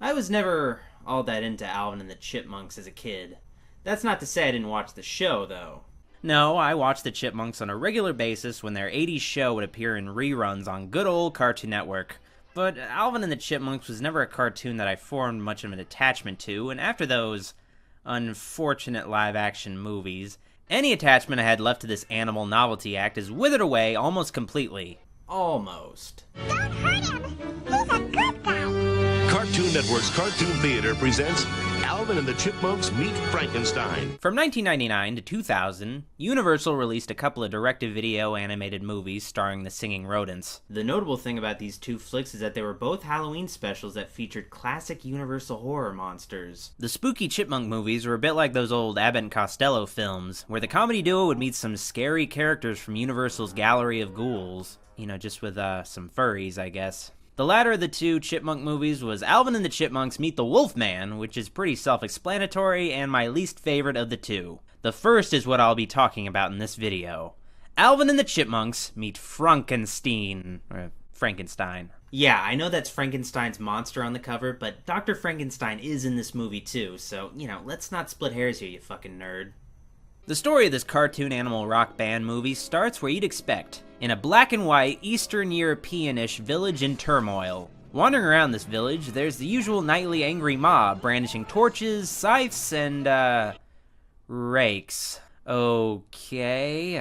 I was never all that into Alvin and the Chipmunks as a kid. That's not to say I didn't watch the show, though. No, I watched the Chipmunks on a regular basis when their 80s show would appear in reruns on good old Cartoon Network. But Alvin and the Chipmunks was never a cartoon that I formed much of an attachment to, and after those unfortunate live-action movies, any attachment I had left to this animal novelty act is withered away almost completely. Almost. Don't hurt him! He's a good guy! Cartoon Network's Cartoon Theater presents Alvin and the Chipmunks Meet Frankenstein. From 1999 to 2000, Universal released a couple of direct-to-video animated movies starring the singing rodents. The notable thing about these two flicks is that they were both Halloween specials that featured classic Universal horror monsters. The spooky Chipmunk movies were a bit like those old Abbott and Costello films, where the comedy duo would meet some scary characters from Universal's Gallery of Ghouls. You know, just with some furries, I guess. The latter of the two Chipmunk movies was Alvin and the Chipmunks Meet the Wolfman, which is pretty self-explanatory and my least favorite of the two. The first is what I'll be talking about in this video. Alvin and the Chipmunks Meet Frankenstein. Frankenstein. Yeah, I know that's Frankenstein's monster on the cover, but Dr. Frankenstein is in this movie too, so, let's not split hairs here, you fucking nerd. The story of this cartoon animal rock band movie starts where you'd expect, in a black and white Eastern European-ish village in turmoil. Wandering around this village, there's the usual nightly angry mob brandishing torches, scythes, and, rakes. Okay,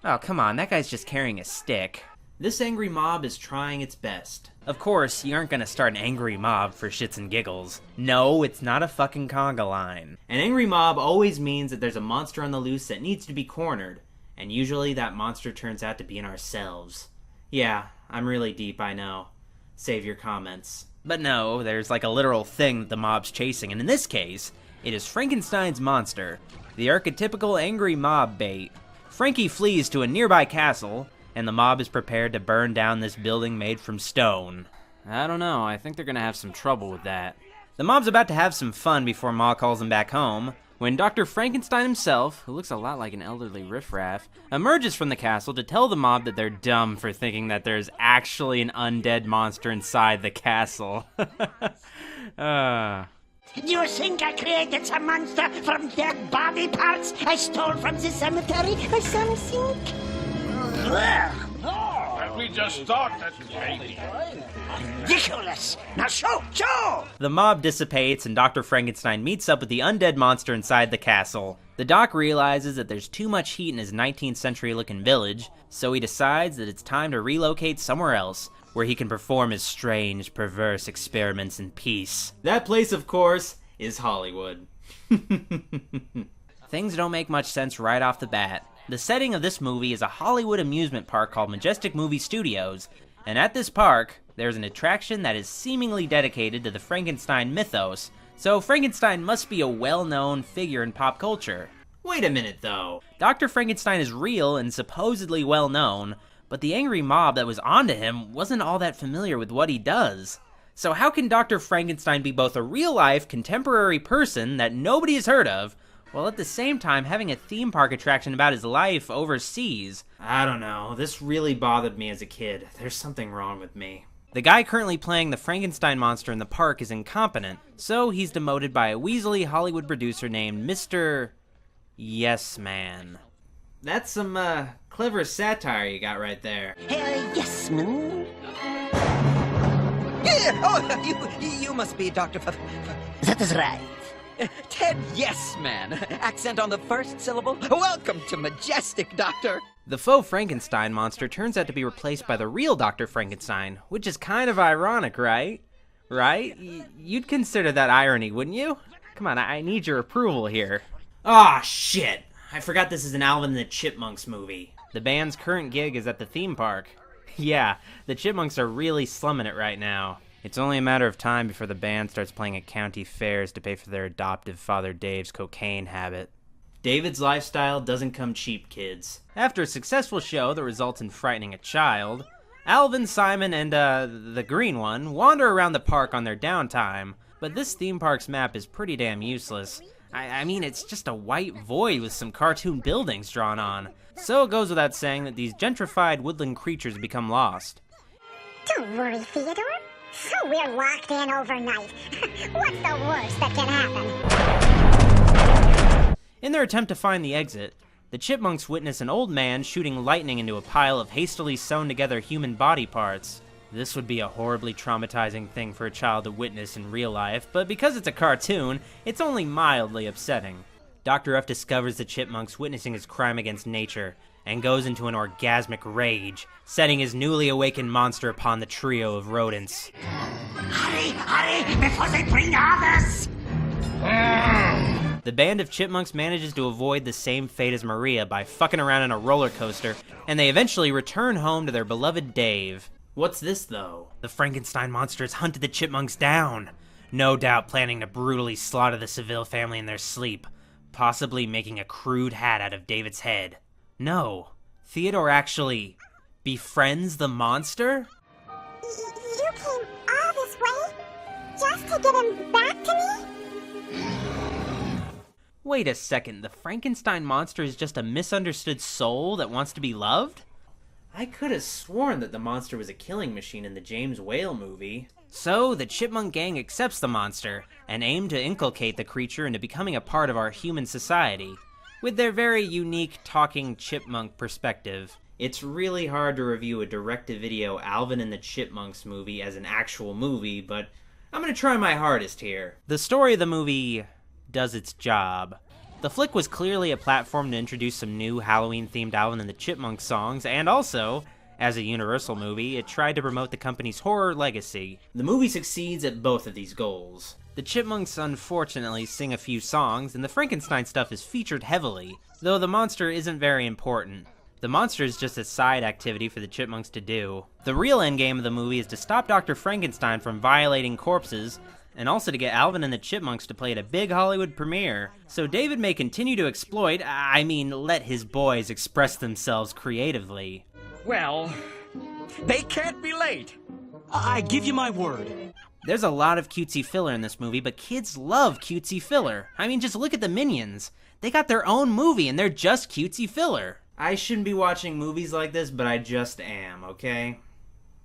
oh come on, that guy's just carrying a stick. This angry mob is trying its best. Of course, you aren't gonna start an angry mob for shits and giggles. No, it's not a fucking conga line. An angry mob always means that there's a monster on the loose that needs to be cornered, and usually that monster turns out to be in ourselves. Yeah, I'm really deep, I know. Save your comments. But no, there's like a literal thing that the mob's chasing, and in this case, it is Frankenstein's monster, the archetypical angry mob bait. Frankie flees to a nearby castle, and the mob is prepared to burn down this building made from stone. I don't know, I think they're gonna have some trouble with that. The mob's about to have some fun before Ma calls him back home, when Dr. Frankenstein himself, who looks a lot like an elderly riffraff, emerges from the castle to tell the mob that they're dumb for thinking that there's actually an undead monster inside the castle. You think I created some monster from dead body parts I stole from the cemetery or something? No, we just thought that maybe. Ridiculous! Now show! The mob dissipates and Dr. Frankenstein meets up with the undead monster inside the castle. The doc realizes that there's too much heat in his 19th century looking village, so he decides that it's time to relocate somewhere else, where he can perform his strange, perverse experiments in peace. That place, of course, is Hollywood. Things don't make much sense right off the bat. The setting of this movie is a Hollywood amusement park called Majestic Movie Studios, and at this park, there's an attraction that is seemingly dedicated to the Frankenstein mythos, so Frankenstein must be a well-known figure in pop culture. Wait a minute, though. Dr. Frankenstein is real and supposedly well-known, but the angry mob that was onto him wasn't all that familiar with what he does. So how can Dr. Frankenstein be both a real-life, contemporary person that nobody has heard of, while at the same time having a theme park attraction about his life overseas? I don't know, this really bothered me as a kid. There's something wrong with me. The guy currently playing the Frankenstein monster in the park is incompetent, so he's demoted by a weaselly Hollywood producer named Mr. Yes Man. That's some, clever satire you got right there. Yes, man. Oh, you must be Dr. That is right. Ted Yes Man. Accent on the first syllable. Welcome to Majestic, Doctor. The faux Frankenstein monster turns out to be replaced by the real Dr. Frankenstein, which is kind of ironic, right? Right? You'd consider that irony, wouldn't you? Come on, I need your approval here. Ah, shit! I forgot this is an Alvin and the Chipmunks movie. The band's current gig is at the theme park. Yeah, the Chipmunks are really slumming it right now. It's only a matter of time before the band starts playing at county fairs to pay for their adoptive father Dave's cocaine habit. David's lifestyle doesn't come cheap, kids. After a successful show that results in frightening a child, Alvin, Simon, and, the green one wander around the park on their downtime, but this theme park's map is pretty damn useless. I mean, it's just a white void with some cartoon buildings drawn on. So it goes without saying that these gentrified woodland creatures become lost. Don't worry, Theodore. So we're locked in overnight. What's the worst that can happen? In their attempt to find the exit, the Chipmunks witness an old man shooting lightning into a pile of hastily sewn together human body parts. This would be a horribly traumatizing thing for a child to witness in real life, but because it's a cartoon, it's only mildly upsetting. Dr. F discovers the Chipmunks witnessing his crime against nature, and goes into an orgasmic rage, setting his newly awakened monster upon the trio of rodents. Hurry, before they bring others! The band of Chipmunks manages to avoid the same fate as Maria by fucking around in a roller coaster, and they eventually return home to their beloved Dave. What's this, though? The Frankenstein monster has hunted the Chipmunks down, no doubt planning to brutally slaughter the Seville family in their sleep, possibly making a crude hat out of David's head. No, Theodore actually befriends the monster? You came all this way just to get him back to me? Wait a second, the Frankenstein monster is just a misunderstood soul that wants to be loved? I could have sworn that the monster was a killing machine in the James Whale movie. So, the Chipmunk gang accepts the monster, and aim to inculcate the creature into becoming a part of our human society, with their very unique talking chipmunk perspective. It's really hard to review a direct-to-video Alvin and the Chipmunks movie as an actual movie, but I'm gonna try my hardest here. The story of the movie does its job. The flick was clearly a platform to introduce some new Halloween-themed Alvin and the Chipmunks songs, and also, as a Universal movie, it tried to promote the company's horror legacy. The movie succeeds at both of these goals. The Chipmunks unfortunately sing a few songs, and the Frankenstein stuff is featured heavily, though the monster isn't very important. The monster is just a side activity for the Chipmunks to do. The real endgame of the movie is to stop Dr. Frankenstein from violating corpses, and also to get Alvin and the Chipmunks to play at a big Hollywood premiere, so David may continue to let his boys express themselves creatively. Well, they can't be late. I give you my word. There's a lot of cutesy filler in this movie, but kids love cutesy filler. I mean, just look at the Minions. They got their own movie, and they're just cutesy filler. I shouldn't be watching movies like this, but I just am, okay?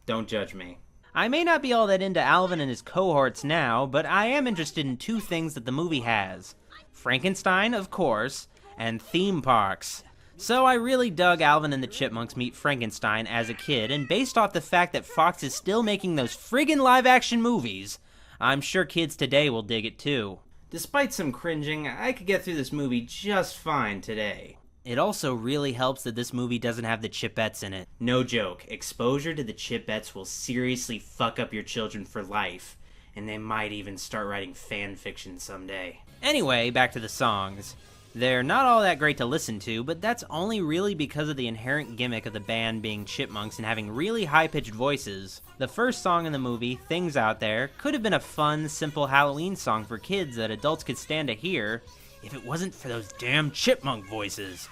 Don't judge me. I may not be all that into Alvin and his cohorts now, but I am interested in two things that the movie has. Frankenstein, of course, and theme parks. So I really dug Alvin and the Chipmunks Meet Frankenstein as a kid, and based off the fact that Fox is still making those friggin' live-action movies, I'm sure kids today will dig it too. Despite some cringing, I could get through this movie just fine today. It also really helps that this movie doesn't have the Chipettes in it. No joke, exposure to the Chipettes will seriously fuck up your children for life, and they might even start writing fan fiction someday. Anyway, back to the songs. They're not all that great to listen to, but that's only really because of the inherent gimmick of the band being chipmunks and having really high-pitched voices. The first song in the movie, Things Out There, could have been a fun, simple Halloween song for kids that adults could stand to hear, if it wasn't for those damn chipmunk voices.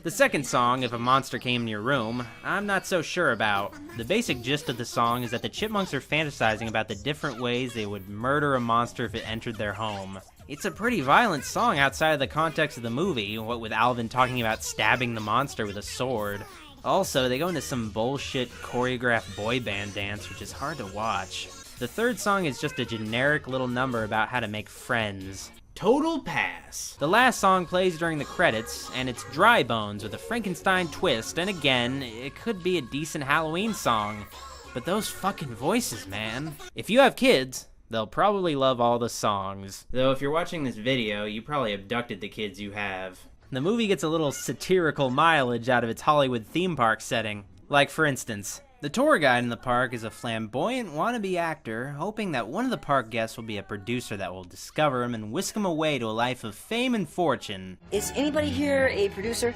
The second song, If a Monster Came in Your Room, I'm not so sure about. The basic gist of the song is that the chipmunks are fantasizing about the different ways they would murder a monster if it entered their home. It's a pretty violent song outside of the context of the movie, what with Alvin talking about stabbing the monster with a sword. Also, they go into some bullshit choreographed boy band dance, which is hard to watch. The third song is just a generic little number about how to make friends. Total pass. The last song plays during the credits, and it's Dry Bones with a Frankenstein twist, and again, it could be a decent Halloween song. But those fucking voices, man. If you have kids, they'll probably love all the songs. Though if you're watching this video, you probably abducted the kids you have. The movie gets a little satirical mileage out of its Hollywood theme park setting. Like, for instance, the tour guide in the park is a flamboyant wannabe actor, hoping that one of the park guests will be a producer that will discover him and whisk him away to a life of fame and fortune. Is anybody here a producer?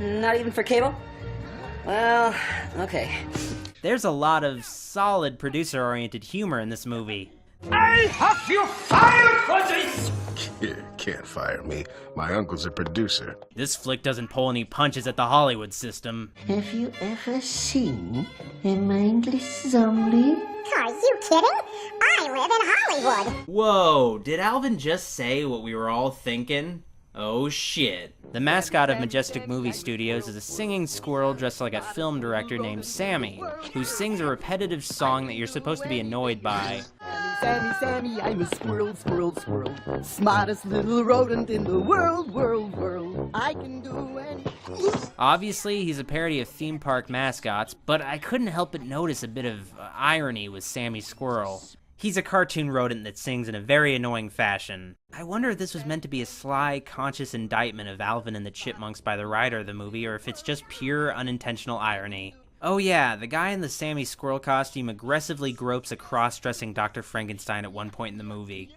Not even for cable? Well, okay. There's a lot of solid producer-oriented humor in this movie. I have you fired for this! Can't fire me. My uncle's a producer. This flick doesn't pull any punches at the Hollywood system. Have you ever seen a mindless zombie? Are you kidding? I live in Hollywood. Whoa, did Alvin just say what we were all thinking? Oh shit. The mascot of Majestic Movie Studios is a singing squirrel dressed like a film director named Sammy, who sings a repetitive song that you're supposed to be annoyed by. Sammy, Sammy, I'm a squirrel, squirrel, squirrel. Smartest little rodent in the world, world, world. I can do anything. Obviously, he's a parody of theme park mascots, but I couldn't help but notice a bit of irony with Sammy Squirrel. He's a cartoon rodent that sings in a very annoying fashion. I wonder if this was meant to be a sly, conscious indictment of Alvin and the Chipmunks by the writer of the movie, or if it's just pure, unintentional irony. Oh yeah, the guy in the Sammy Squirrel costume aggressively gropes a cross-dressing Dr. Frankenstein at one point in the movie.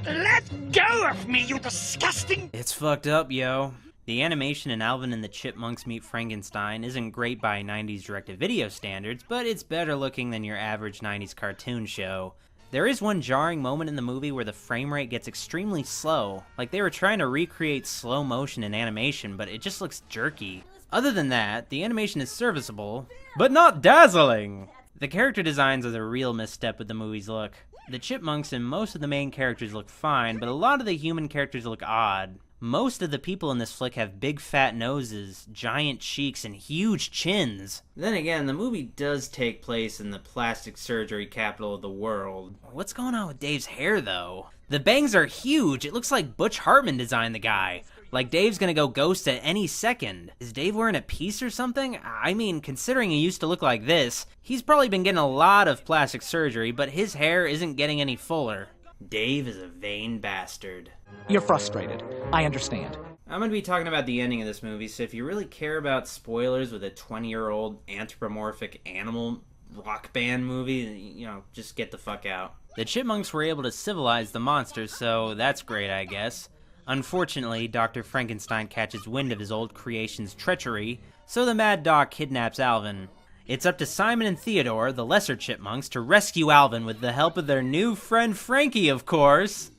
Let go of me, you disgusting... It's fucked up, yo. The animation in Alvin and the Chipmunks Meet Frankenstein isn't great by 90s direct-to-video standards, but it's better looking than your average 90s cartoon show. There is one jarring moment in the movie where the frame rate gets extremely slow, like they were trying to recreate slow motion in animation, but it just looks jerky. Other than that, the animation is serviceable, but not dazzling! The character designs are the real misstep with the movie's look. The Chipmunks and most of the main characters look fine, but a lot of the human characters look odd. Most of the people in this flick have big fat noses, giant cheeks, and huge chins. Then again, the movie does take place in the plastic surgery capital of the world. What's going on with Dave's hair, though? The bangs are huge. It looks like Butch Hartman designed the guy. Like Dave's gonna go ghost at any second. Is Dave wearing a piece or something? I mean, considering he used to look like this, he's probably been getting a lot of plastic surgery, but his hair isn't getting any fuller. Dave is a vain bastard. You're frustrated. I understand. I'm going to be talking about the ending of this movie, so if you really care about spoilers with a 20-year-old anthropomorphic animal rock band movie, just get the fuck out. The Chipmunks were able to civilize the monsters, so that's great, I guess. Unfortunately, Dr. Frankenstein catches wind of his old creation's treachery, so the Mad Doc kidnaps Alvin. It's up to Simon and Theodore, the lesser Chipmunks, to rescue Alvin with the help of their new friend Frankie, of course.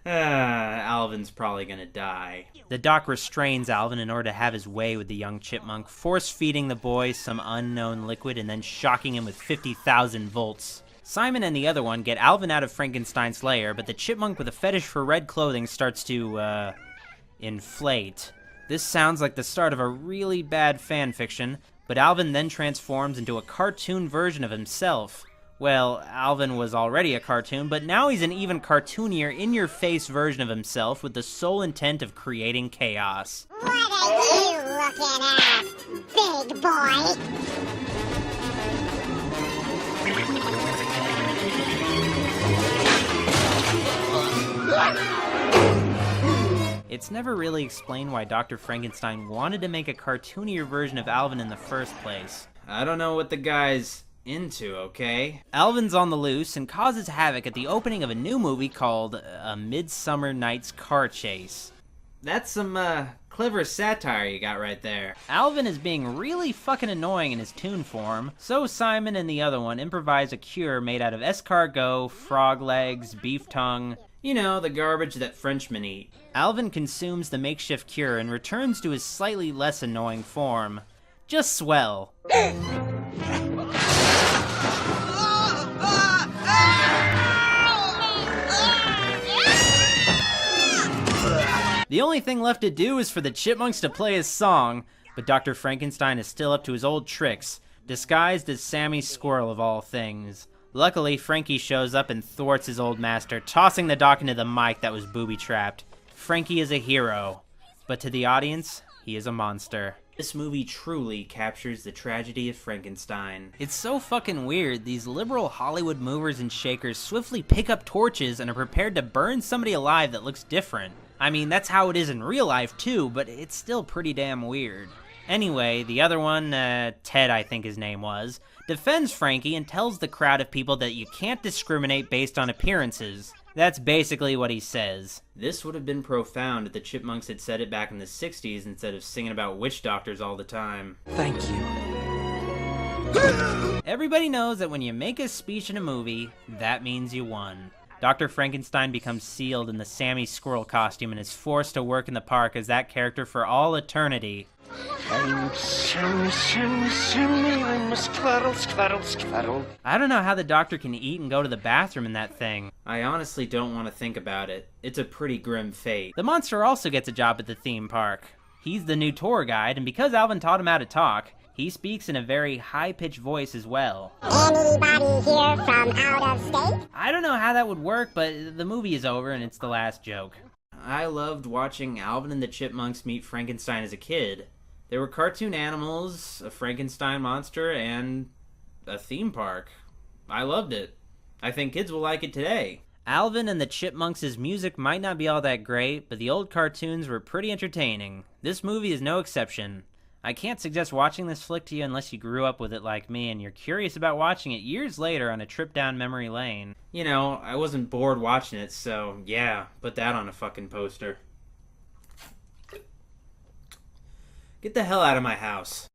Alvin's probably gonna die. The Doc restrains Alvin in order to have his way with the young chipmunk, force-feeding the boy some unknown liquid and then shocking him with 50,000 volts. Simon and the other one get Alvin out of Frankenstein's lair, but the chipmunk with a fetish for red clothing starts to, inflate. This sounds like the start of a really bad fanfiction, but Alvin then transforms into a cartoon version of himself. Well, Alvin was already a cartoon, but now he's an even cartoonier, in-your-face version of himself with the sole intent of creating chaos. What are you looking at, big boy? It's never really explained why Dr. Frankenstein wanted to make a cartoonier version of Alvin in the first place. I don't know what the guy's into, okay? Alvin's on the loose and causes havoc at the opening of a new movie called A Midsummer Night's Car Chase. That's some, clever satire you got right there. Alvin is being really fucking annoying in his toon form, so Simon and the other one improvise a cure made out of escargot, frog legs, beef tongue. You know, the garbage that Frenchmen eat. Alvin consumes the makeshift cure and returns to his slightly less annoying form. Just swell. The only thing left to do is for the Chipmunks to play his song, but Dr. Frankenstein is still up to his old tricks, disguised as Sammy Squirrel of all things. Luckily, Frankie shows up and thwarts his old master, tossing the doc into the mic that was booby-trapped. Frankie is a hero, but to the audience, he is a monster. This movie truly captures the tragedy of Frankenstein. It's so fucking weird. These liberal Hollywood movers and shakers swiftly pick up torches and are prepared to burn somebody alive that looks different. I mean, that's how it is in real life too, but it's still pretty damn weird. Anyway, the other one, Ted I think his name was, defends Frankie and tells the crowd of people that you can't discriminate based on appearances. That's basically what he says. This would have been profound if the Chipmunks had said it back in the 60s instead of singing about witch doctors all the time. Thank you. Everybody knows that when you make a speech in a movie, that means you won. Dr. Frankenstein becomes sealed in the Sammy Squirrel costume and is forced to work in the park as that character for all eternity. I'm Sammy, I'm a squirrel. I don't know how the doctor can eat and go to the bathroom in that thing. I honestly don't want to think about it. It's a pretty grim fate. The monster also gets a job at the theme park. He's the new tour guide, and because Alvin taught him how to talk, he speaks in a very high-pitched voice as well. Anybody here from out of state? I don't know how that would work, but the movie is over and it's the last joke. I loved watching Alvin and the Chipmunks meet Frankenstein as a kid. There were cartoon animals, a Frankenstein monster, and a theme park. I loved it. I think kids will like it today. Alvin and the Chipmunks' music might not be all that great, but the old cartoons were pretty entertaining. This movie is no exception. I can't suggest watching this flick to you unless you grew up with it like me and you're curious about watching it years later on a trip down memory lane. You know, I wasn't bored watching it, so yeah, put that on a fucking poster. Get the hell out of my house.